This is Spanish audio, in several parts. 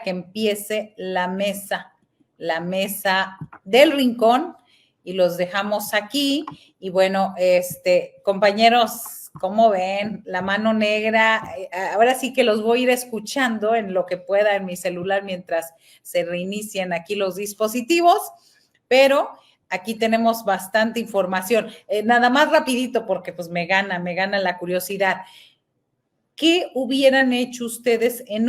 para que empiece la mesa del rincón, y los dejamos aquí. Y bueno, compañeros, ¿cómo ven? La mano negra, ahora sí que los voy a ir escuchando en lo que pueda en mi celular mientras se reinician aquí los dispositivos, pero aquí tenemos bastante información. Nada más rapidito, porque pues me gana la curiosidad. ¿Qué hubieran hecho ustedes en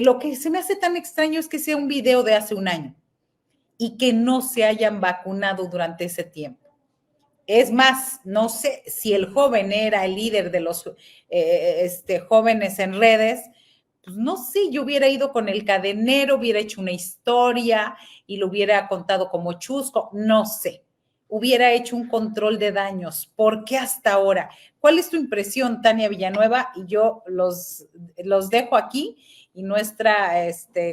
lo que se me hace tan extraño es que sea un video de hace un año y que no se hayan vacunado durante ese tiempo? Es más, no sé si el joven era el líder de los jóvenes en redes, pues no sé, yo hubiera ido con el cadenero, hubiera hecho una historia y lo hubiera contado como chusco, no sé. Hubiera hecho un control de daños. ¿Por qué hasta ahora? ¿Cuál es tu impresión, Tania Villanueva? Y yo los dejo aquí, y nuestra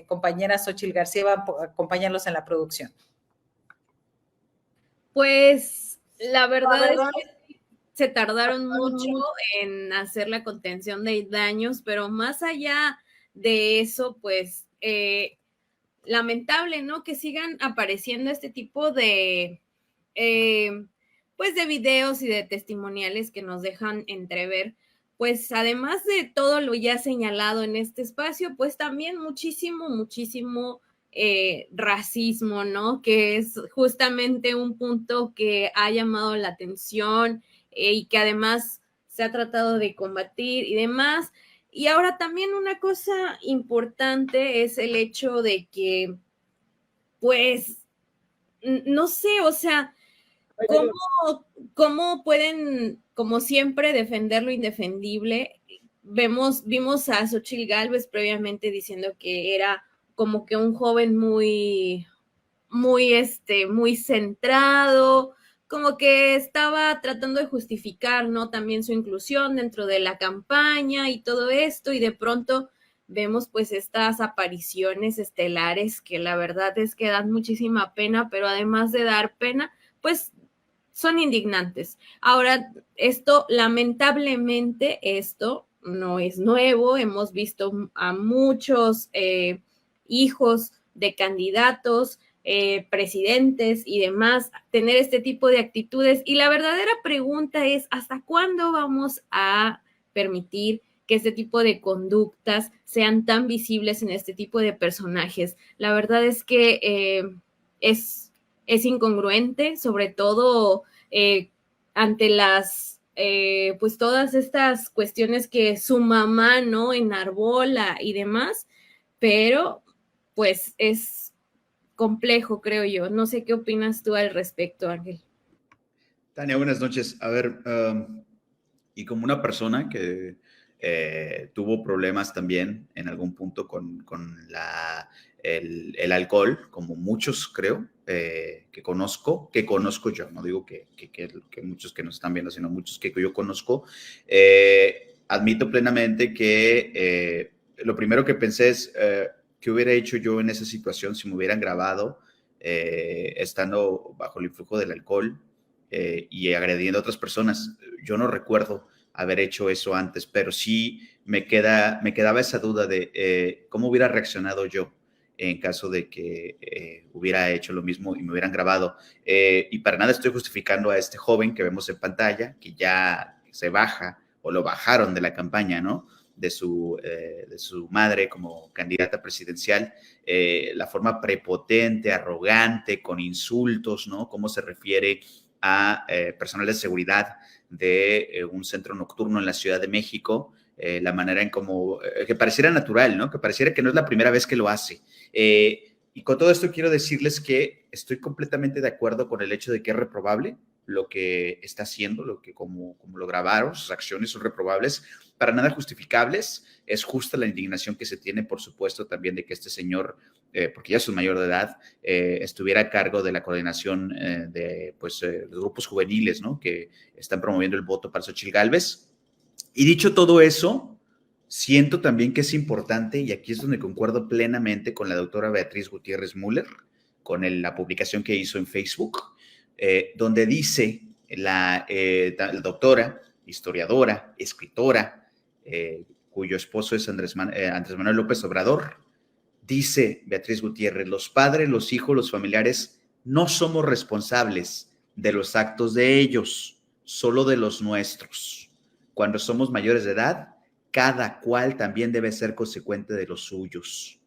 compañera Xochitl García va a acompañarlos en la producción. Pues la verdad es que se tardaron mucho en hacer la contención de daños, pero más allá de eso, pues lamentable, ¿no? Que sigan apareciendo este tipo de, pues de videos y de testimoniales que nos dejan entrever, pues además de todo lo ya señalado en este espacio, pues también muchísimo racismo, ¿no? Que es justamente un punto que ha llamado la atención y que además se ha tratado de combatir y demás. Y ahora también una cosa importante es el hecho de que, pues, no sé, o sea, ¿cómo pueden, como siempre, defender lo indefendible? Vimos a Xochitl Gálvez previamente diciendo que era como que un joven muy centrado, como que estaba tratando de justificar, ¿no? También su inclusión dentro de la campaña y todo esto, y de pronto vemos pues estas apariciones estelares que la verdad es que dan muchísima pena, pero además de dar pena, pues son indignantes. Ahora, lamentablemente, esto no es nuevo, hemos visto a muchos hijos de candidatos, presidentes y demás tener este tipo de actitudes, y la verdadera pregunta es ¿hasta cuándo vamos a permitir que este tipo de conductas sean tan visibles en este tipo de personajes? La verdad es que es incongruente, sobre todo ante pues todas estas cuestiones que su mamá, ¿no?, enarbola y demás, pero pues es complejo, creo yo. No sé qué opinas tú al respecto, Ángel. Tania, buenas noches. A ver, y como una persona que tuvo problemas también en algún punto con el alcohol, como muchos creo, que conozco yo, no digo que muchos que nos están viendo, sino muchos que yo conozco, admito plenamente que lo primero que pensé es qué hubiera hecho yo en esa situación si me hubieran grabado estando bajo el influjo del alcohol y agrediendo a otras personas. Yo no recuerdo haber hecho eso antes, pero sí me quedaba esa duda de cómo hubiera reaccionado yo en caso de que hubiera hecho lo mismo y me hubieran grabado. Y para nada estoy justificando a este joven que vemos en pantalla, que ya se baja o lo bajaron de la campaña, ¿no?, de su madre como candidata presidencial, la forma prepotente, arrogante, con insultos, ¿no?, cómo se refiere a personal de seguridad de un centro nocturno en la Ciudad de México, la manera en cómo, que pareciera natural, ¿no?, que pareciera que no es la primera vez que lo hace. Y con todo esto quiero decirles que estoy completamente de acuerdo con el hecho de que es reprobable lo que está haciendo, lo que como lo grabaron, sus acciones son reprobables, para nada justificables. Es justa la indignación que se tiene, por supuesto, también de que este señor, porque ya es un mayor de edad, estuviera a cargo de la coordinación de los grupos juveniles, ¿no?, que están promoviendo el voto para Xochitl Gálvez. Y dicho todo eso, siento también que es importante, y aquí es donde concuerdo plenamente con la doctora Beatriz Gutiérrez Müller, con la publicación que hizo en Facebook, donde dice la doctora, historiadora, escritora, cuyo esposo es Andrés Manuel López Obrador, Dice Beatriz Gutiérrez, los padres, los hijos, los familiares, no somos responsables de los actos de ellos, solo de los nuestros. Cuando somos mayores de edad, cada cual también debe ser consecuente de los suyos.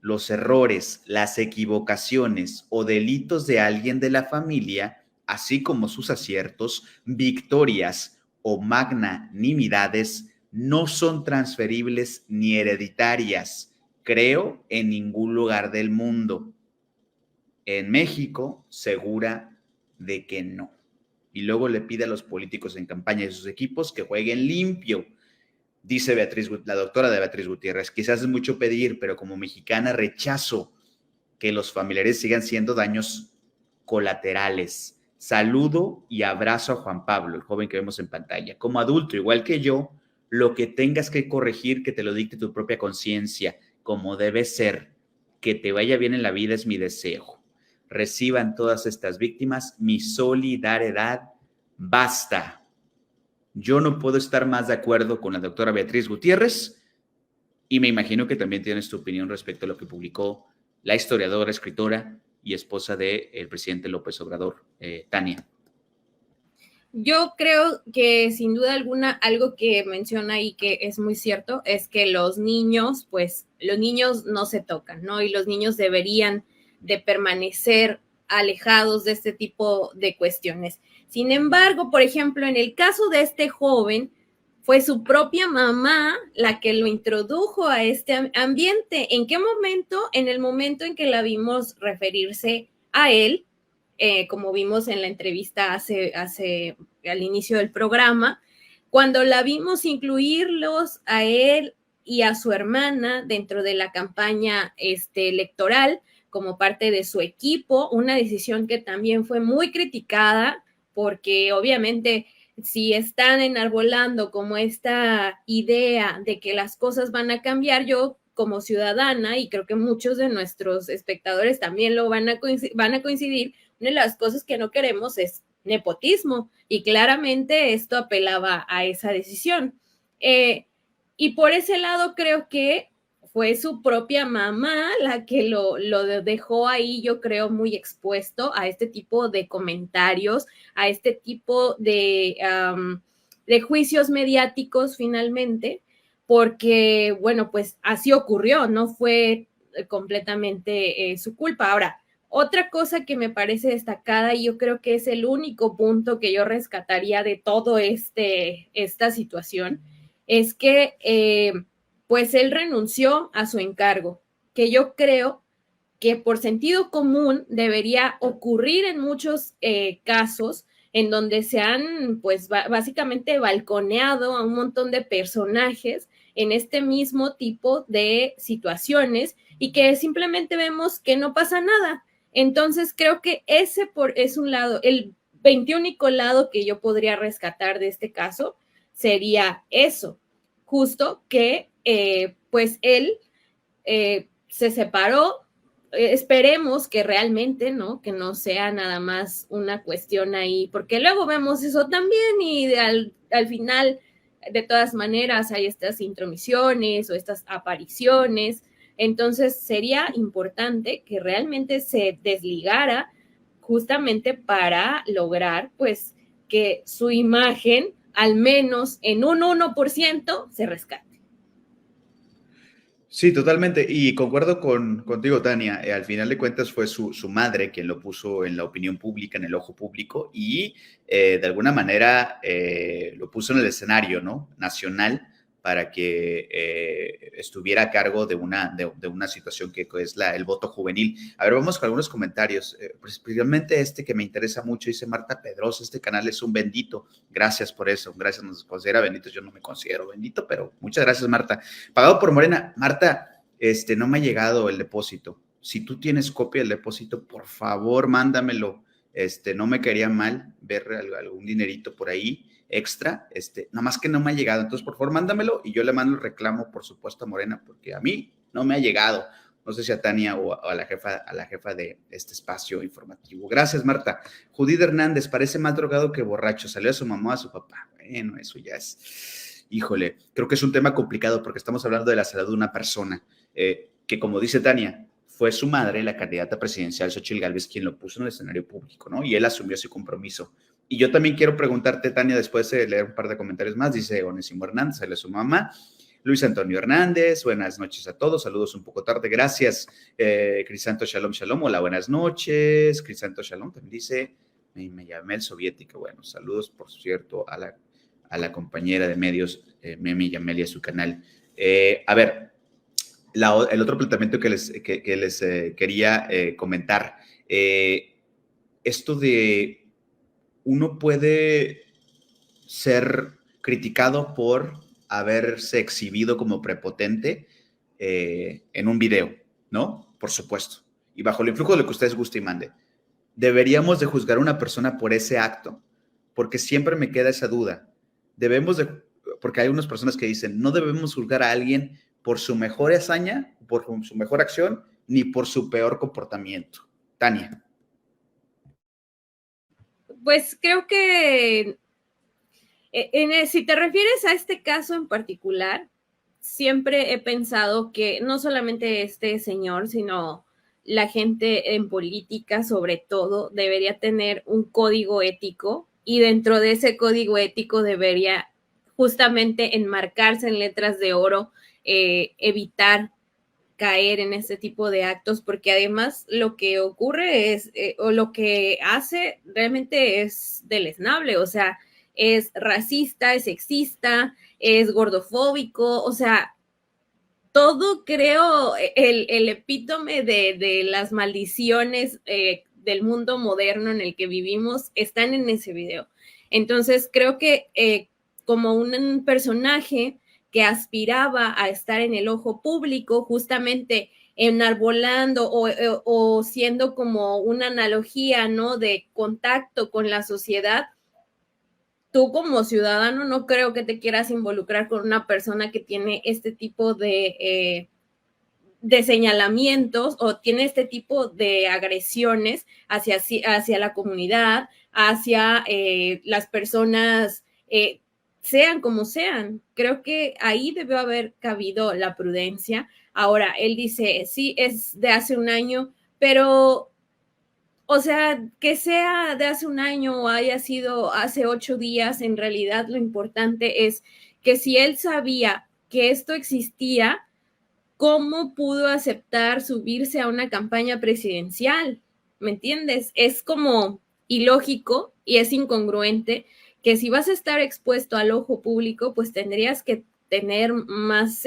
Los errores, las equivocaciones o delitos de alguien de la familia, así como sus aciertos, victorias o magnanimidades, no son transferibles ni hereditarias, creo, en ningún lugar del mundo. En México, segura de que no. Y luego le pide a los políticos en campaña y sus equipos que jueguen limpio. Dice la doctora de Beatriz Gutiérrez, quizás es mucho pedir, pero como mexicana rechazo que los familiares sigan siendo daños colaterales. Saludo y abrazo a Juan Pablo, el joven que vemos en pantalla. Como adulto, igual que yo, lo que tengas que corregir, que te lo dicte tu propia conciencia, como debe ser. Que te vaya bien en la vida es mi deseo. Reciban todas estas víctimas mi solidaridad. Basta. Yo no puedo estar más de acuerdo con la doctora Beatriz Gutiérrez y me imagino que también tienes tu opinión respecto a lo que publicó la historiadora, escritora y esposa del presidente López Obrador, Tania. Yo creo que sin duda alguna algo que menciona y que es muy cierto es que los niños no se tocan, ¿no? Y los niños deberían de permanecer alejados de este tipo de cuestiones. Sin embargo, por ejemplo, en el caso de este joven, fue su propia mamá la que lo introdujo a este ambiente. ¿En qué momento? En el momento en que la vimos referirse a él, como vimos en la entrevista al inicio del programa, cuando la vimos incluirlos a él y a su hermana dentro de la campaña electoral como parte de su equipo, una decisión que también fue muy criticada porque obviamente si están enarbolando como esta idea de que las cosas van a cambiar, yo como ciudadana, y creo que muchos de nuestros espectadores también lo van a coincidir, una de las cosas que no queremos es nepotismo, y claramente esto apelaba a esa decisión. Y por ese lado creo que fue su propia mamá la que lo dejó ahí, yo creo, muy expuesto a este tipo de comentarios, a este tipo de juicios mediáticos finalmente, porque, bueno, pues así ocurrió, no fue completamente su culpa. Ahora, otra cosa que me parece destacada, y yo creo que es el único punto que yo rescataría de todo esta situación, es que pues él renunció a su encargo, que yo creo que por sentido común debería ocurrir en muchos casos en donde se han pues básicamente balconeado a un montón de personajes en este mismo tipo de situaciones y que simplemente vemos que no pasa nada. Entonces creo que ese es un lado, el 21 lado que yo podría rescatar de este caso sería eso, justo que pues él se separó. Esperemos que realmente, ¿no? Que no sea nada más una cuestión ahí, porque luego vemos eso también y al final, de todas maneras, hay estas intromisiones o estas apariciones. Entonces, sería importante que realmente se desligara justamente para lograr, pues, que su imagen, al menos en un 1%, se rescate. Sí, totalmente. Y concuerdo contigo, Tania. Al final de cuentas fue su madre quien lo puso en la opinión pública, en el ojo público, y de alguna manera lo puso en el escenario, ¿no? Nacional, para que estuviera a cargo de una situación que es el voto juvenil. A ver, vamos con algunos comentarios. Principalmente que me interesa mucho, dice Marta Pedrosa, este canal es un bendito. Gracias por eso. Gracias, nos considera benditos. Yo no me considero bendito, pero muchas gracias, Marta. Pagado por Morena. Marta, no me ha llegado el depósito. Si tú tienes copia del depósito, por favor, mándamelo. No me caería mal ver algún dinerito por ahí extra, nada más que no me ha llegado. Entonces, por favor, mándamelo y yo le mando el reclamo, por supuesto, a Morena, porque a mí no me ha llegado. No sé si a Tania o a la jefa de este espacio informativo. Gracias, Marta. Judith Hernández, parece más drogado que borracho. Salió a su mamá, a su papá. Bueno, eso ya es... Híjole, creo que es un tema complicado porque estamos hablando de la salud de una persona. que, como dice Tania, fue su madre, la candidata presidencial Xóchitl Gálvez, quien lo puso en el escenario público, ¿no? Y él asumió ese compromiso. Y yo también quiero preguntarte, Tania, después de leer un par de comentarios más, dice Onésimo Hernández, él es su mamá. Luis Antonio Hernández, buenas noches a todos, saludos un poco tarde, gracias. Crisanto Shalom Shalom, hola, buenas noches. Crisanto Shalom también dice, me llamé el soviético, bueno, saludos, por cierto, a la compañera de medios, Memi Yameli, a su canal. A ver, el otro planteamiento que les quería comentar, esto de uno puede ser criticado por haberse exhibido como prepotente en un video, ¿no? Por supuesto. Y bajo el influjo de lo que ustedes guste y mande. ¿Deberíamos de juzgar a una persona por ese acto? Porque siempre me queda esa duda. Porque hay unas personas que dicen, no debemos juzgar a alguien por su mejor hazaña, por su mejor acción, ni por su peor comportamiento. Tania. Pues creo que si te refieres a este caso en particular, siempre he pensado que no solamente este señor, sino la gente en política, sobre todo, debería tener un código ético, y dentro de ese código ético debería justamente enmarcarse en letras de oro, evitar caer en este tipo de actos, porque además lo que ocurre es, o lo que hace realmente es deleznable, o sea, es racista, es sexista, es gordofóbico, o sea, todo creo, el epítome de las maldiciones del mundo moderno en el que vivimos están en ese video. Entonces creo que como un personaje que aspiraba a estar en el ojo público, justamente enarbolando o siendo como una analogía, ¿no?, de contacto con la sociedad, tú como ciudadano no creo que te quieras involucrar con una persona que tiene este tipo de señalamientos o tiene este tipo de agresiones hacia la comunidad, hacia las personas, sean como sean. Creo que ahí debió haber cabido la prudencia. Ahora, él dice, sí, es de hace un año, pero, o sea, que sea de hace un año o haya sido hace 8 días, en realidad lo importante es que si él sabía que esto existía, ¿cómo pudo aceptar subirse a una campaña presidencial? ¿Me entiendes? Es como ilógico y es incongruente que si vas a estar expuesto al ojo público, pues tendrías que tener más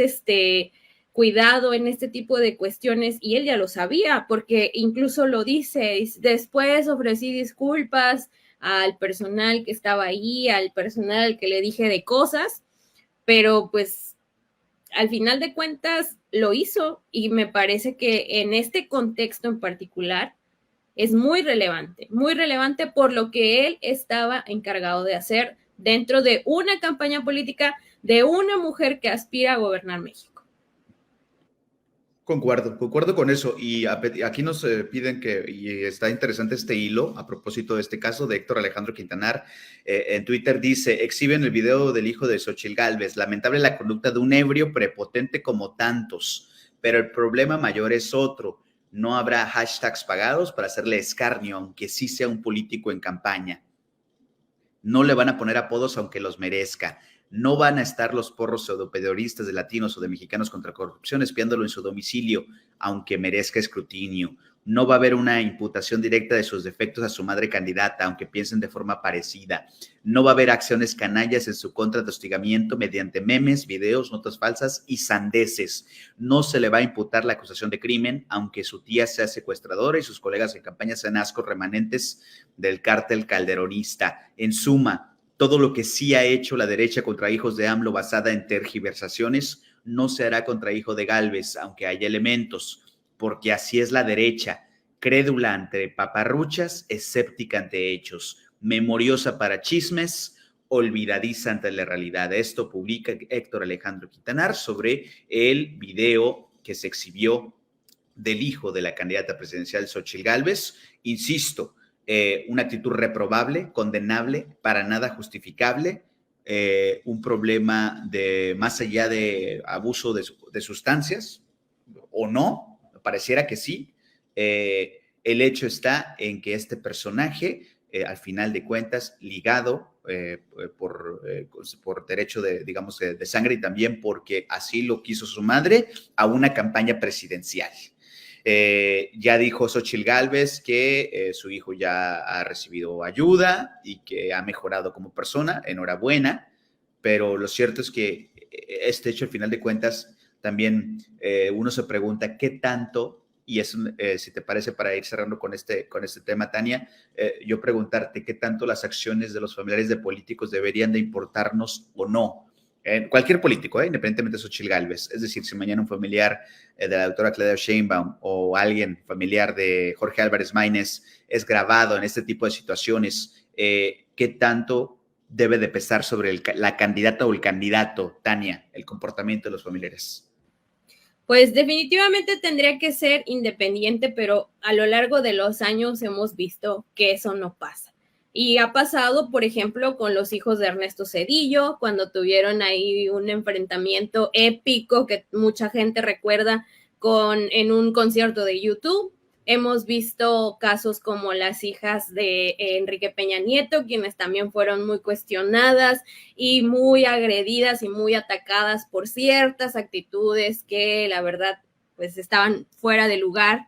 cuidado en este tipo de cuestiones, y él ya lo sabía, porque incluso lo dice, después ofrecí disculpas al personal que estaba ahí, al personal al que le dije de cosas, pero pues al final de cuentas lo hizo, y me parece que en este contexto en particular es muy relevante por lo que él estaba encargado de hacer dentro de una campaña política de una mujer que aspira a gobernar México. Concuerdo con eso. Y aquí nos piden y está interesante este hilo a propósito de este caso de Héctor Alejandro Quintanar. En Twitter dice, exhiben el video del hijo de Xóchitl Gálvez. Lamentable la conducta de un ebrio prepotente como tantos, pero el problema mayor es otro. No habrá hashtags pagados para hacerle escarnio, aunque sí sea un político en campaña. No le van a poner apodos aunque los merezca. No van a estar los porros pseudoperiodistas de latinos o de mexicanos contra corrupción espiándolo en su domicilio, aunque merezca escrutinio. No va a haber una imputación directa de sus defectos a su madre candidata, aunque piensen de forma parecida. No va a haber acciones canallas en su contra de hostigamiento mediante memes, videos, notas falsas y sandeces. No se le va a imputar la acusación de crimen, aunque su tía sea secuestradora y sus colegas en campaña sean ascos remanentes del cártel calderonista. En suma, todo lo que sí ha hecho la derecha contra hijos de AMLO basada en tergiversaciones no se hará contra hijo de Gálvez, aunque haya elementos, porque así es la derecha, crédula ante paparruchas, escéptica ante hechos, memoriosa para chismes, olvidadiza ante la realidad. Esto publica Héctor Alejandro Quintanar sobre el video que se exhibió del hijo de la candidata presidencial Xóchitl Gálvez. Insisto, una actitud reprobable, condenable, para nada justificable, un problema de más allá de abuso de sustancias, o no, pareciera que sí. El hecho está en que este personaje, al final de cuentas, ligado por derecho digamos, de sangre y también porque así lo quiso su madre, a una campaña presidencial. Ya dijo Xóchitl Gálvez que su hijo ya ha recibido ayuda y que ha mejorado como persona, enhorabuena, pero lo cierto es que este hecho, al final de cuentas, también uno se pregunta qué tanto, y es, si te parece, para ir cerrando con este tema, Tania, yo preguntarte qué tanto las acciones de los familiares de políticos deberían de importarnos o no. Cualquier político, independientemente de Xóchitl Gálvez. Es decir, si mañana un familiar de la doctora Claudia Sheinbaum o alguien familiar de Jorge Álvarez Maínez es grabado en este tipo de situaciones, ¿qué tanto debe de pesar sobre la candidata o el candidato, Tania, el comportamiento de los familiares? Pues definitivamente tendría que ser independiente, pero a lo largo de los años hemos visto que eso no pasa. Y ha pasado, por ejemplo, con los hijos de Ernesto Zedillo, cuando tuvieron ahí un enfrentamiento épico que mucha gente recuerda en un concierto de YouTube. Hemos visto casos como las hijas de Enrique Peña Nieto, quienes también fueron muy cuestionadas y muy agredidas y muy atacadas por ciertas actitudes que la verdad pues estaban fuera de lugar.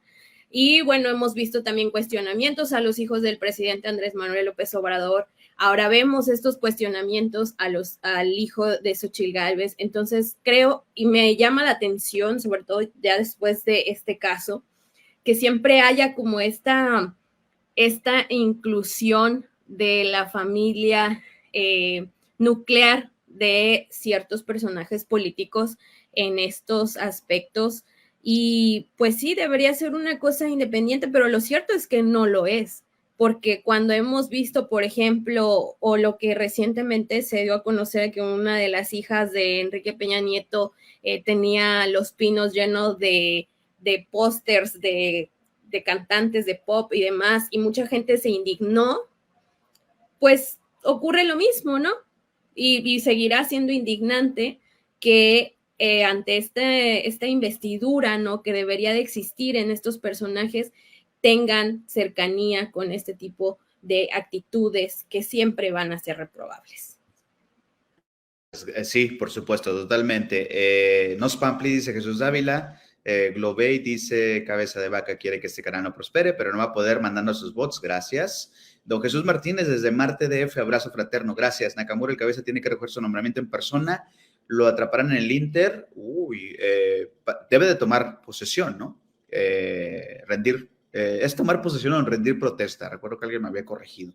Y bueno, hemos visto también cuestionamientos a los hijos del presidente Andrés Manuel López Obrador. Ahora vemos estos cuestionamientos al hijo de Xóchitl Gálvez. Entonces creo y me llama la atención, sobre todo ya después de este caso, que siempre haya como esta inclusión de la familia nuclear de ciertos personajes políticos en estos aspectos. Y pues sí, debería ser una cosa independiente, pero lo cierto es que no lo es, porque cuando hemos visto, por ejemplo, o lo que recientemente se dio a conocer que una de las hijas de Enrique Peña Nieto tenía los pinos llenos de pósters de cantantes de pop y demás, y mucha gente se indignó, pues ocurre lo mismo, ¿no? Y seguirá siendo indignante que ante esta investidura, ¿no?, que debería de existir en estos personajes, tengan cercanía con este tipo de actitudes que siempre van a ser reprobables. Sí, por supuesto, totalmente. No Spampli, dice Jesús Dávila. Globey dice, cabeza de vaca quiere que este canal no prospere, pero no va a poder mandando sus bots, gracias. Don Jesús Martínez desde Marte DF, abrazo fraterno, gracias. Nakamura, el cabeza tiene que recoger su nombramiento en persona, lo atraparán en el Inter, debe de tomar posesión, ¿no? Es tomar posesión o rendir protesta, recuerdo que alguien me había corregido.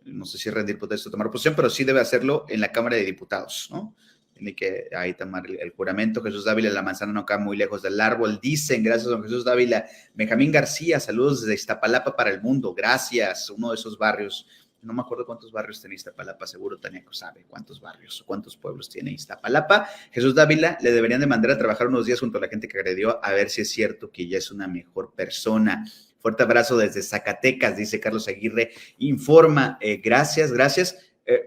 No sé si rendir protesta o tomar posesión, pero sí debe hacerlo en la Cámara de Diputados, ¿no? Tiene que ahí tomar el juramento. Jesús Dávila, la manzana no cae muy lejos del árbol. Dicen, gracias, don Jesús Dávila. Benjamín García, saludos desde Iztapalapa para el mundo. Gracias, uno de esos barrios. No me acuerdo cuántos barrios tiene Iztapalapa, seguro Tania sabe cuántos barrios o cuántos pueblos tiene Iztapalapa. Jesús Dávila, le deberían de mandar a trabajar unos días junto a la gente que agredió, a ver si es cierto que ya es una mejor persona. Fuerte abrazo desde Zacatecas, dice Carlos Aguirre, informa. Gracias.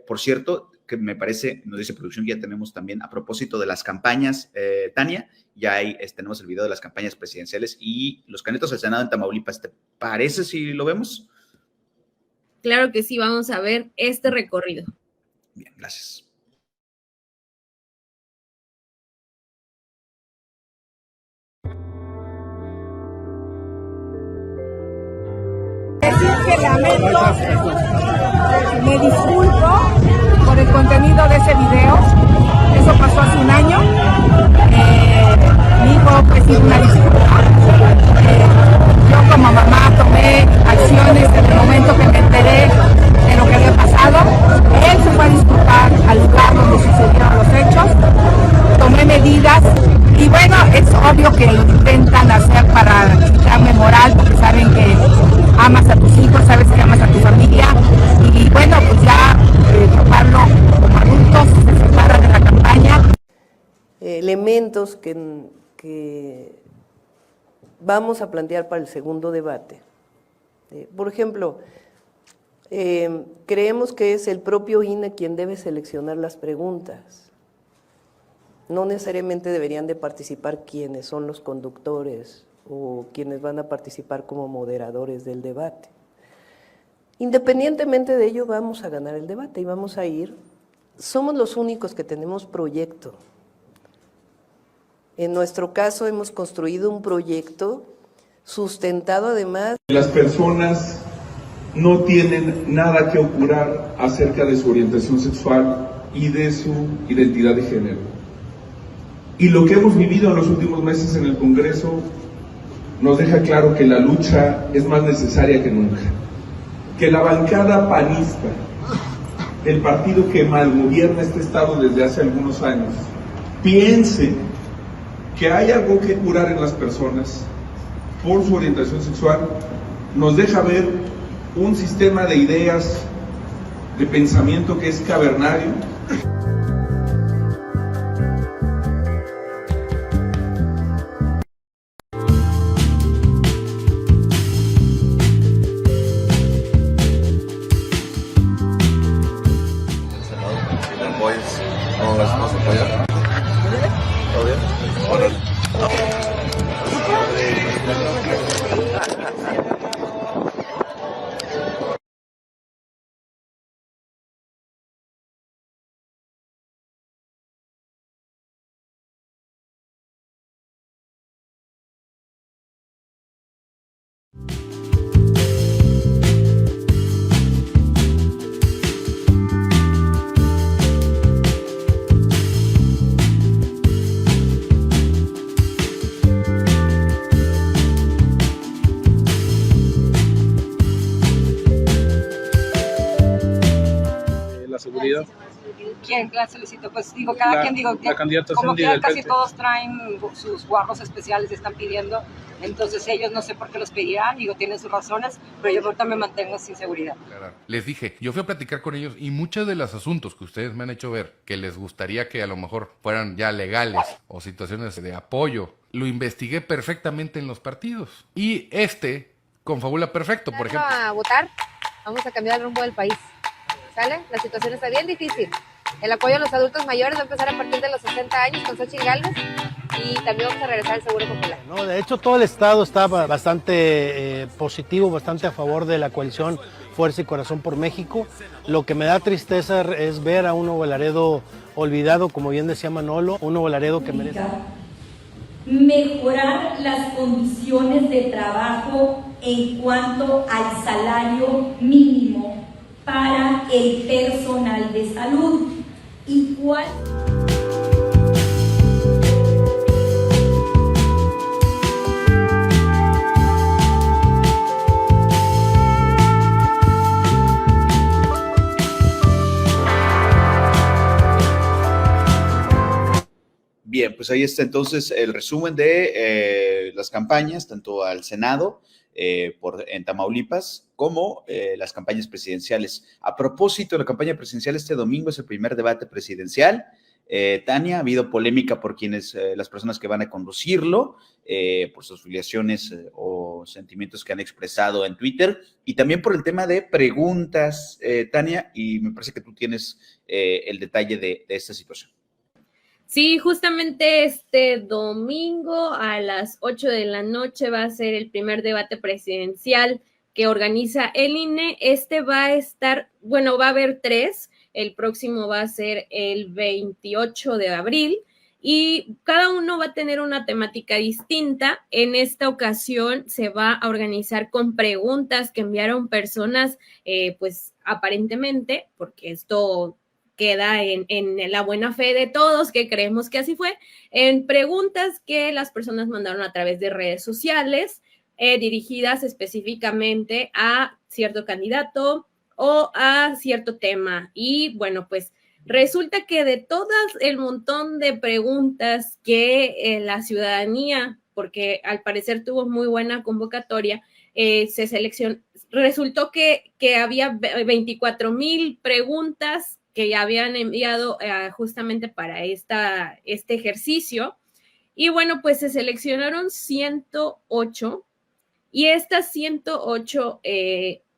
Por cierto, que me parece, nos dice producción, ya tenemos también, a propósito de las campañas, Tania, ya ahí tenemos el video de las campañas presidenciales y los candidatos al Senado en Tamaulipas. ¿Te parece si lo vemos? Claro que sí, vamos a ver este recorrido. Bien, gracias. Decir que lamento, me disculpo por el contenido de ese video. Eso pasó hace un año. Mi hijo ofreció una disculpa. Yo como mamá tomé acciones en el momento que me enteré de lo que había pasado. Él se fue a disculpar al lugar donde sucedieron los hechos. Tomé medidas y bueno, es obvio que lo intentan hacer para quitarme moral porque saben que amas a tus hijos, sabes que amas a tu familia y bueno, pues ya tomarlo como adultos, se separa de la campaña. Elementos que vamos a plantear para el segundo debate. Por ejemplo, creemos que es el propio INE quien debe seleccionar las preguntas. No necesariamente deberían de participar quienes son los conductores o quienes van a participar como moderadores del debate. Independientemente de ello, vamos a ganar el debate y vamos a ir. Somos los únicos que tenemos proyecto. En nuestro caso hemos construido un proyecto sustentado además. Las personas no tienen nada que ocultar acerca de su orientación sexual y de su identidad de género. Y lo que hemos vivido en los últimos meses en el Congreso nos deja claro que la lucha es más necesaria que nunca. Que la bancada panista, el partido que malgobierna este Estado desde hace algunos años, piense que hay algo que curar en las personas por su orientación sexual, nos deja ver un sistema de ideas, de pensamiento que es cavernario. La seguridad. ¿Quién la solicitó? Pues digo, cada quien, digo, la candidata como Sandy que del casi PT. todos traen sus guardos especiales, están pidiendo, entonces ellos no sé por qué los pedirán, digo, tienen sus razones, pero yo ahorita me mantengo sin seguridad. Les dije, yo fui a platicar con ellos y muchos de los asuntos que ustedes me han hecho ver, que les gustaría que a lo mejor fueran ya legales o situaciones de apoyo, lo investigué perfectamente en los partidos. Y confabula perfecto, por ejemplo. A votar, vamos a cambiar el rumbo del país. ¿Sale? La situación está bien difícil. El apoyo a los adultos mayores va a empezar a partir de los 60 años con Xochitl Gálvez y también vamos a regresar al Seguro Popular. No, de hecho, todo el Estado está bastante positivo, bastante a favor de la coalición Fuerza y Corazón por México. Lo que me da tristeza es ver a un Nuevo Laredo olvidado, como bien decía Manolo, un Nuevo Laredo que merece. Mejorar las condiciones de trabajo en cuanto al salario mínimo para el personal de salud. Igual. Bien, pues ahí está entonces el resumen de las campañas, tanto al Senado en Tamaulipas, como las campañas presidenciales. A propósito de la campaña presidencial, este domingo es el primer debate presidencial. Tania, ha habido polémica por las personas que van a conducirlo, por sus filiaciones o sentimientos que han expresado en Twitter, y también por el tema de preguntas, Tania, y me parece que tú tienes el detalle de esta situación. Sí, justamente este domingo a las 8 de la noche va a ser el primer debate presidencial que organiza el INE. Va a estar, bueno, va a haber 3. El próximo va a ser el 28 de abril y cada uno va a tener una temática distinta. En esta ocasión se va a organizar con preguntas que enviaron personas, pues aparentemente, porque esto queda en la buena fe de todos, que creemos que así fue, en preguntas que las personas mandaron a través de redes sociales, dirigidas específicamente a cierto candidato o a cierto tema. Y bueno, pues resulta que de todas el montón de preguntas que la ciudadanía, porque al parecer tuvo muy buena convocatoria, se seleccionó, resultó que había 24,000 preguntas que ya habían enviado justamente para este ejercicio. Y bueno, pues se seleccionaron 108 y estas 108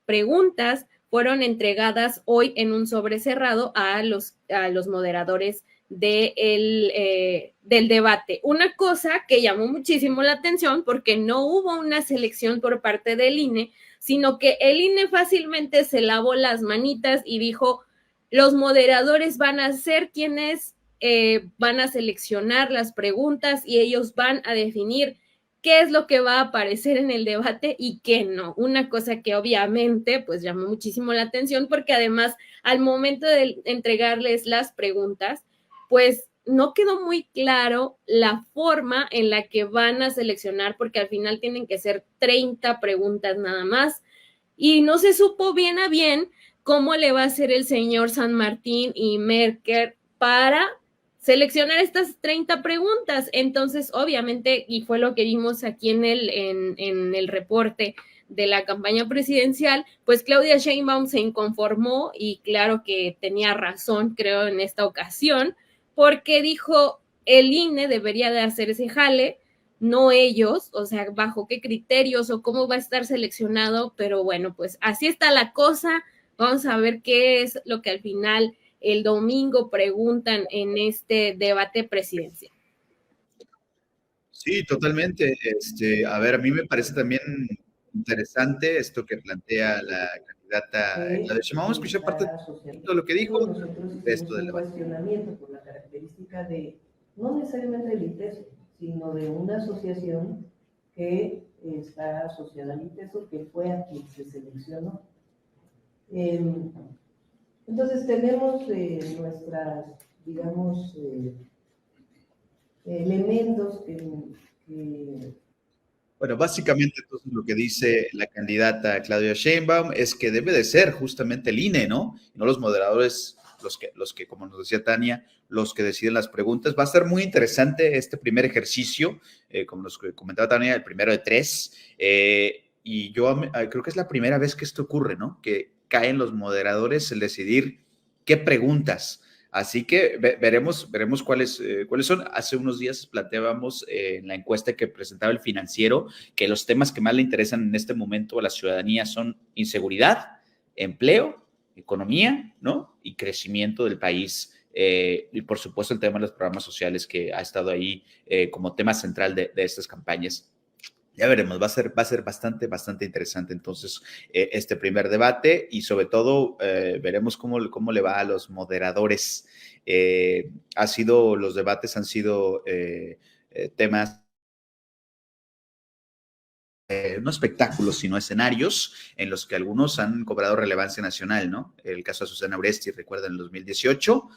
preguntas fueron entregadas hoy en un sobre cerrado a los moderadores del debate. Una cosa que llamó muchísimo la atención porque no hubo una selección por parte del INE, sino que el INE fácilmente se lavó las manitas y dijo, los moderadores van a ser quienes van a seleccionar las preguntas y ellos van a definir qué es lo que va a aparecer en el debate y qué no. Una cosa que obviamente pues llamó muchísimo la atención porque además al momento de entregarles las preguntas, pues no quedó muy claro la forma en la que van a seleccionar porque al final tienen que ser 30 preguntas nada más y no se supo bien a bien cómo le va a hacer el señor San Martín y Merker para seleccionar estas 30 preguntas. Entonces, obviamente, y fue lo que vimos aquí en el reporte de la campaña presidencial, pues Claudia Sheinbaum se inconformó y claro que tenía razón, creo, en esta ocasión, porque dijo, el INE debería de hacer ese jale, no ellos, o sea, bajo qué criterios o cómo va a estar seleccionado, pero bueno, pues así está la cosa. Vamos a ver qué es lo que al final el domingo preguntan en este debate presidencial. Sí, totalmente. A ver, a mí me parece también interesante esto que plantea la candidata Claudia Sheinbaum. Vamos a escuchar parte de lo que dijo de esto del debate. Cuestionamiento por la característica de, no necesariamente del ITESO, sino de una asociación que está asociada al ITESO, que fue a quien se seleccionó. Entonces tenemos nuestras, digamos, elementos que... Bueno, básicamente entonces lo que dice la candidata Claudia Sheinbaum es que debe de ser justamente el INE, ¿no? No los moderadores, los que, como nos decía Tania, los que deciden las preguntas. Va a ser muy interesante este primer ejercicio, como nos comentaba Tania, el primero de 3, y yo creo que es la primera vez que esto ocurre, ¿no? Que caen los moderadores el decidir qué preguntas. Así que veremos cuáles son. Hace unos días planteábamos en la encuesta que presentaba El Financiero que los temas que más le interesan en este momento a la ciudadanía son inseguridad, empleo, economía, ¿no? Y crecimiento del país. Y por supuesto el tema de los programas sociales que ha estado ahí como tema central de estas campañas. Ya veremos, va a ser bastante interesante entonces este primer debate y sobre todo veremos cómo le va a los moderadores. Los debates han sido temas, no espectáculos, sino escenarios en los que algunos han cobrado relevancia nacional, ¿no? El caso de Susana Uresti, recuerda, en el 2018,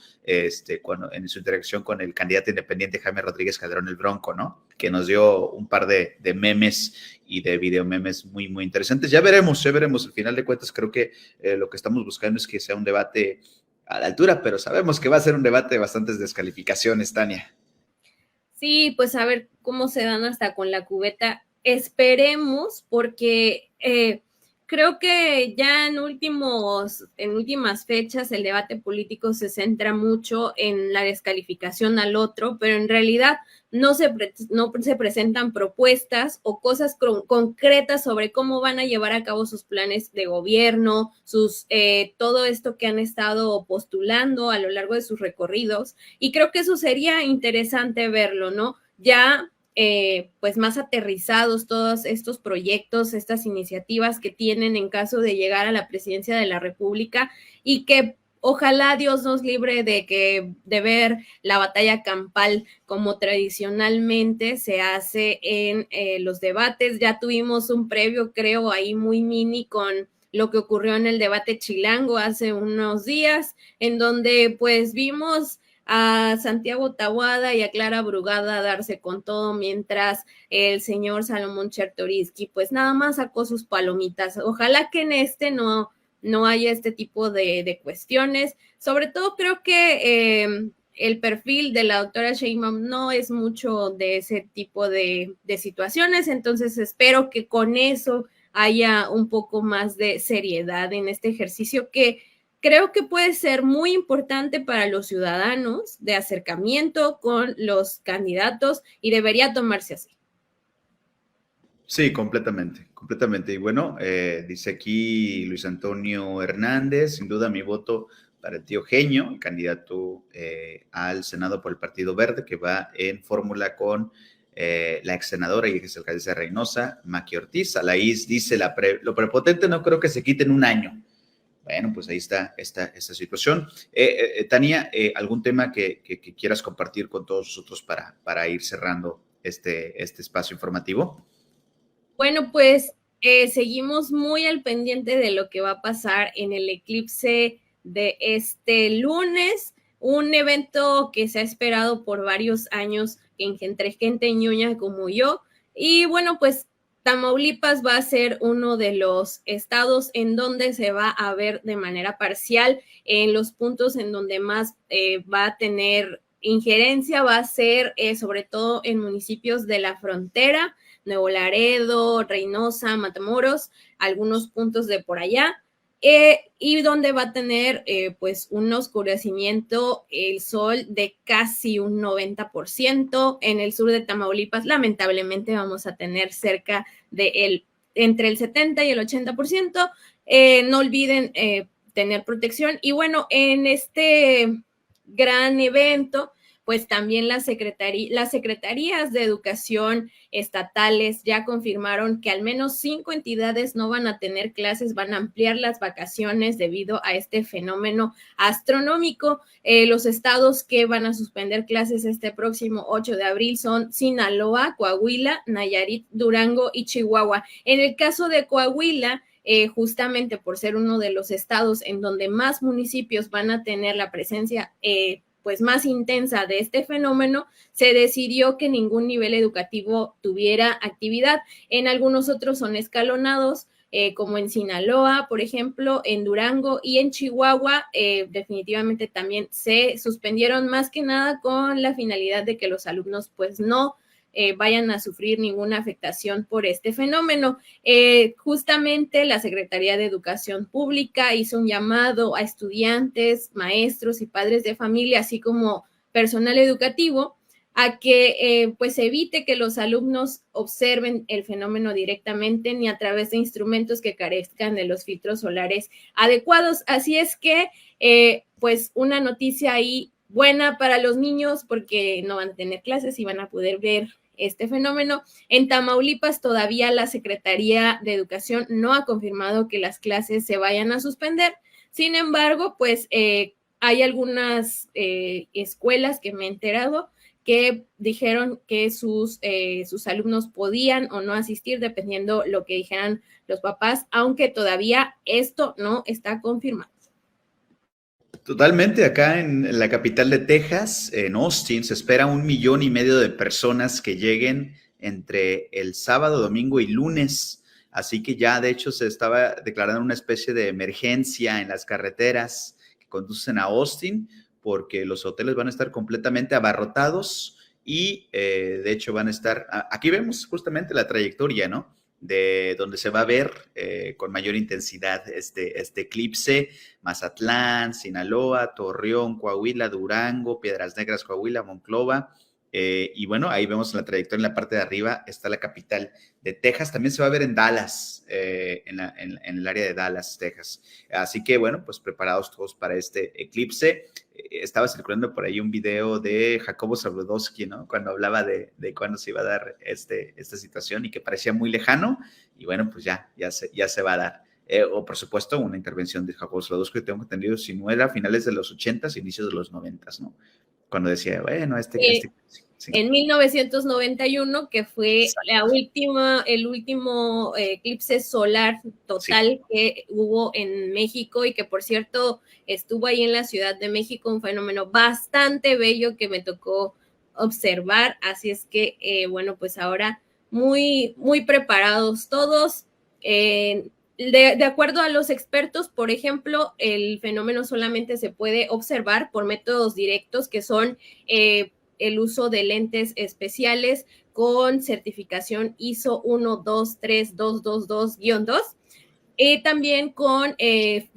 cuando en su interacción con el candidato independiente Jaime Rodríguez Calderón, el Bronco, ¿no? Que nos dio un par de memes y de videomemes muy interesantes. Ya veremos, al final de cuentas creo que lo que estamos buscando es que sea un debate a la altura, pero sabemos que va a ser un debate de bastantes descalificaciones, Tania. Sí, pues a ver cómo se dan hasta con la cubeta. Esperemos, porque creo que ya en últimas fechas el debate político se centra mucho en la descalificación al otro, pero en realidad no se presentan propuestas o cosas concretas sobre cómo van a llevar a cabo sus planes de gobierno, todo esto que han estado postulando a lo largo de sus recorridos, y creo que eso sería interesante verlo, ¿no? Ya pues más aterrizados todos estos proyectos, estas iniciativas que tienen en caso de llegar a la presidencia de la República, y que ojalá Dios nos libre de ver la batalla campal como tradicionalmente se hace en los debates. Ya tuvimos un previo, creo, ahí muy mini con lo que ocurrió en el debate chilango hace unos días, en donde pues vimos a Santiago Taboada y a Clara Brugada darse con todo, mientras el señor Salomón Chertorivsky pues nada más sacó sus palomitas. Ojalá que en este no haya este tipo de cuestiones. Sobre todo creo que el perfil de la doctora Sheinbaum no es mucho de ese tipo de situaciones, entonces espero que con eso haya un poco más de seriedad en este ejercicio que creo que puede ser muy importante para los ciudadanos, de acercamiento con los candidatos, y debería tomarse así. Sí, completamente. Y bueno, dice aquí Luis Antonio Hernández, sin duda mi voto el tío Genio, el candidato al Senado por el Partido Verde, que va en fórmula con la ex senadora y ex alcaldesa de Reynosa, Maqui Ortiz. Alaís dice, lo prepotente no creo que se quite en un año. Bueno, pues ahí está esta situación. Tania, ¿algún tema que quieras compartir con todos nosotros para ir cerrando este espacio informativo? Bueno, pues seguimos muy al pendiente de lo que va a pasar en el eclipse de este lunes, un evento que se ha esperado por varios años entre gente ñoña como yo. Y bueno, pues Tamaulipas va a ser uno de los estados en donde se va a ver de manera parcial. En los puntos en donde más va a tener injerencia va a ser sobre todo en municipios de la frontera, Nuevo Laredo, Reynosa, Matamoros, algunos puntos de por allá. Y donde va a tener pues un oscurecimiento el sol de casi un 90%. En el sur de Tamaulipas lamentablemente vamos a tener cerca de entre el 70 y el 80%. No olviden tener protección. Y bueno, en este gran evento, pues también las secretarías de educación estatales ya confirmaron que al menos 5 entidades no van a tener clases, van a ampliar las vacaciones debido a este fenómeno astronómico. Los estados que van a suspender clases este próximo 8 de abril son Sinaloa, Coahuila, Nayarit, Durango y Chihuahua. En el caso de Coahuila, justamente por ser uno de los estados en donde más municipios van a tener la presencia pues más intensa de este fenómeno, se decidió que ningún nivel educativo tuviera actividad. En algunos otros son escalonados, como en Sinaloa, por ejemplo, en Durango y en Chihuahua, definitivamente también se suspendieron, más que nada con la finalidad de que los alumnos pues no vayan a sufrir ninguna afectación por este fenómeno. Justamente la Secretaría de Educación Pública hizo un llamado a estudiantes, maestros y padres de familia, así como personal educativo, a que pues evite que los alumnos observen el fenómeno directamente ni a través de instrumentos que carezcan de los filtros solares adecuados. Así es que pues una noticia ahí buena para los niños, porque no van a tener clases y van a poder ver este fenómeno. En Tamaulipas todavía la Secretaría de Educación no ha confirmado que las clases se vayan a suspender. Sin embargo, pues hay algunas escuelas que me he enterado que dijeron que sus alumnos podían o no asistir dependiendo lo que dijeran los papás, aunque todavía esto no está confirmado. Totalmente, acá en la capital de Texas, en Austin, se espera 1,5 millones de personas que lleguen entre el sábado, domingo y lunes. Así que ya, de hecho, se estaba declarando una especie de emergencia en las carreteras que conducen a Austin, porque los hoteles van a estar completamente abarrotados y, de hecho, van a estar... Aquí vemos justamente la trayectoria, ¿no?, de donde se va a ver con mayor intensidad este eclipse: Mazatlán, Sinaloa, Torreón, Coahuila, Durango, Piedras Negras, Coahuila, Monclova. Y bueno, ahí vemos la trayectoria en la parte de arriba, está la capital de Texas. También se va a ver en Dallas, en el área de Dallas, Texas. Así que bueno, pues preparados todos para este eclipse. Estaba circulando por ahí un video de Jacobo Zabludowski, ¿no?, cuando hablaba de cuándo se iba a dar esta situación y que parecía muy lejano. Y bueno, pues ya se va a dar. O por supuesto una intervención de Jacobo Zabludowski, que tengo entendido, si no era a finales de los 80s, inicios de los 90s, ¿no?, cuando decía, bueno, sí. En 1991, que fue el último eclipse solar total que hubo en México, y que por cierto estuvo ahí en la Ciudad de México, un fenómeno bastante bello que me tocó observar. Así es que, bueno, pues ahora muy, muy preparados todos. De acuerdo a los expertos, por ejemplo, el fenómeno solamente se puede observar por métodos directos, que son el uso de lentes especiales con certificación ISO 123222-2, también con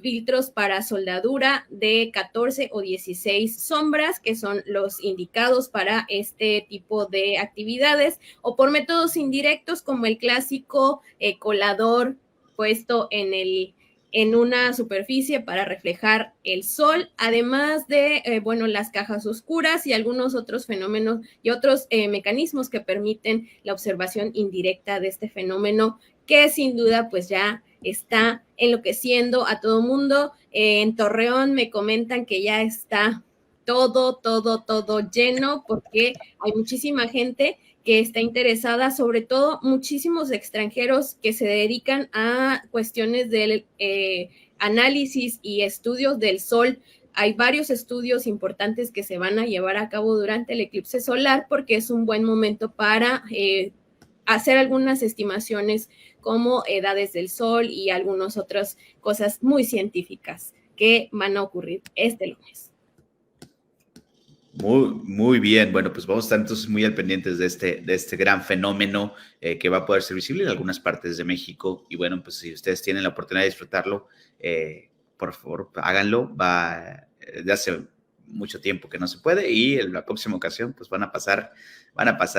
filtros para soldadura de 14 o 16 sombras, que son los indicados para este tipo de actividades, o por métodos indirectos como el clásico colador puesto en en una superficie para reflejar el sol, además de, las cajas oscuras y algunos otros fenómenos y otros mecanismos que permiten la observación indirecta de este fenómeno, que sin duda pues ya está enloqueciendo a todo mundo. En Torreón me comentan que ya está todo lleno, porque hay muchísima gente que está interesada, sobre todo muchísimos extranjeros que se dedican a cuestiones del análisis y estudios del sol. Hay varios estudios importantes que se van a llevar a cabo durante el eclipse solar, porque es un buen momento para hacer algunas estimaciones como edades del sol y algunas otras cosas muy científicas que van a ocurrir este lunes. Muy bien, bueno, pues vamos a estar entonces muy al pendientes de este gran fenómeno que va a poder ser visible en algunas partes de México. Y bueno, pues si ustedes tienen la oportunidad de disfrutarlo, por favor, háganlo. De hace mucho tiempo que no se puede, y en la próxima ocasión pues van a pasar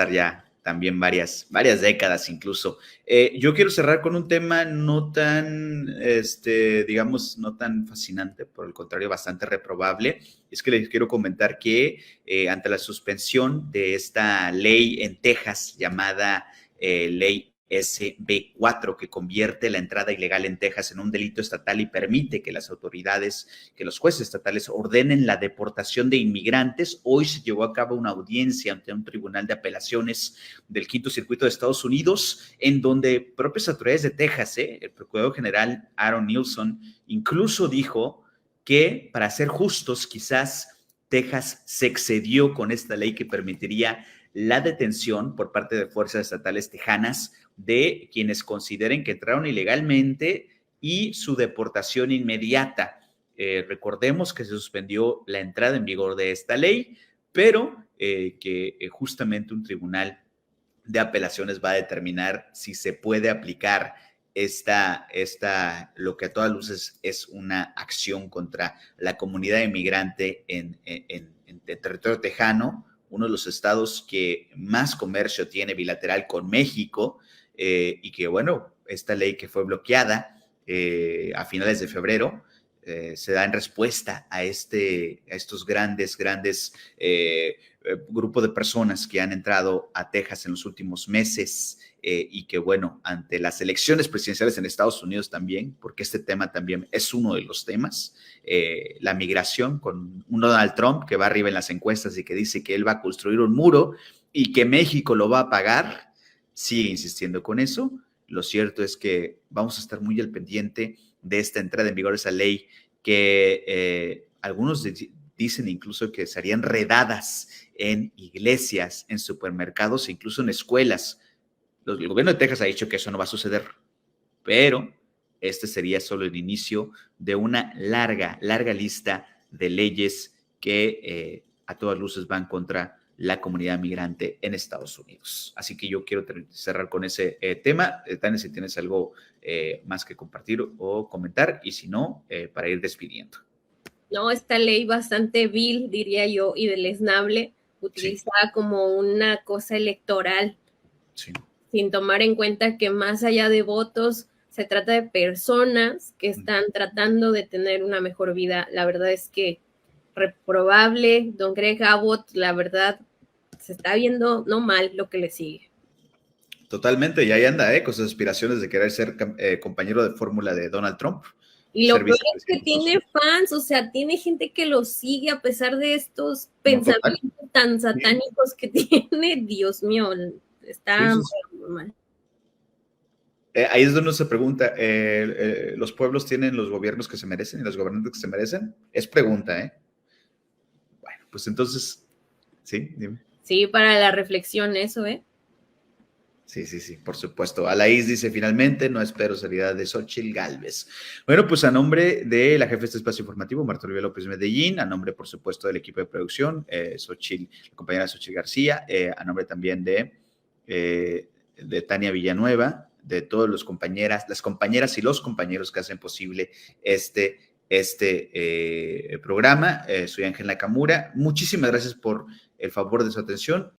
ya también varias décadas incluso. Yo quiero cerrar con un tema no tan, digamos, no tan fascinante, por el contrario, bastante reprobable. Es que les quiero comentar que ante la suspensión de esta ley en Texas llamada Ley SB4, que convierte la entrada ilegal en Texas en un delito estatal y permite que los jueces estatales ordenen la deportación de inmigrantes. Hoy se llevó a cabo una audiencia ante un tribunal de apelaciones del Quinto Circuito de Estados Unidos, en donde propias autoridades de Texas, el procurador general Aaron Nilsson, incluso dijo que, para ser justos, quizás Texas se excedió con esta ley que permitiría la detención por parte de fuerzas estatales tejanas de quienes consideren que entraron ilegalmente y su deportación inmediata. Recordemos que se suspendió la entrada en vigor de esta ley, pero que justamente un tribunal de apelaciones va a determinar si se puede aplicar lo que a todas luces es una acción contra la comunidad inmigrante en territorio tejano, uno de los estados que más comercio tiene bilateral con México, y que, bueno, esta ley que fue bloqueada a finales de febrero se da en respuesta a estos grandes grupos de personas que han entrado a Texas en los últimos meses, y que, bueno, ante las elecciones presidenciales en Estados Unidos también, porque este tema también es uno de los temas, la migración, con un Donald Trump que va arriba en las encuestas y que dice que él va a construir un muro y que México lo va a pagar, sigue insistiendo con eso. Lo cierto es que vamos a estar muy al pendiente de esta entrada en vigor de esa ley, que algunos dicen incluso que serían redadas en iglesias, en supermercados e incluso en escuelas. El gobierno de Texas ha dicho que eso no va a suceder, pero este sería solo el inicio de una larga lista de leyes que a todas luces van contra la comunidad migrante en Estados Unidos. Así que yo quiero cerrar con ese tema. Tania, si tienes algo más que compartir o comentar, y si no, para ir despidiendo. No, esta ley bastante vil, diría yo, y deleznable, utilizada como una cosa electoral, sin tomar en cuenta que más allá de votos, se trata de personas que están tratando de tener una mejor vida. La verdad es que reprobable. Don Greg Abbott, la verdad, se está viendo no mal lo que le sigue. Totalmente, y ahí anda, con sus aspiraciones de querer ser compañero de fórmula de Donald Trump. Y lo peor es que tiene fans, o sea, tiene gente que lo sigue a pesar de estos pensamientos tan satánicos que tiene. Dios mío, está muy mal. Ahí es donde uno se pregunta, ¿los pueblos tienen los gobiernos que se merecen y los gobernantes que se merecen? Es pregunta, Bueno, pues entonces, sí, dime. Sí, para la reflexión eso, Sí, por supuesto. Alaís dice, finalmente, no espero seriedad de Xochitl Gálvez. Bueno, pues a nombre de la jefa de este espacio informativo, Marta Olivia López Medellín, a nombre, por supuesto, del equipo de producción, la compañera Xochitl García, a nombre también de Tania Villanueva, de todas las compañeras y los compañeros que hacen posible este programa. Soy Ángel Nakamura. Muchísimas gracias por el favor de su atención.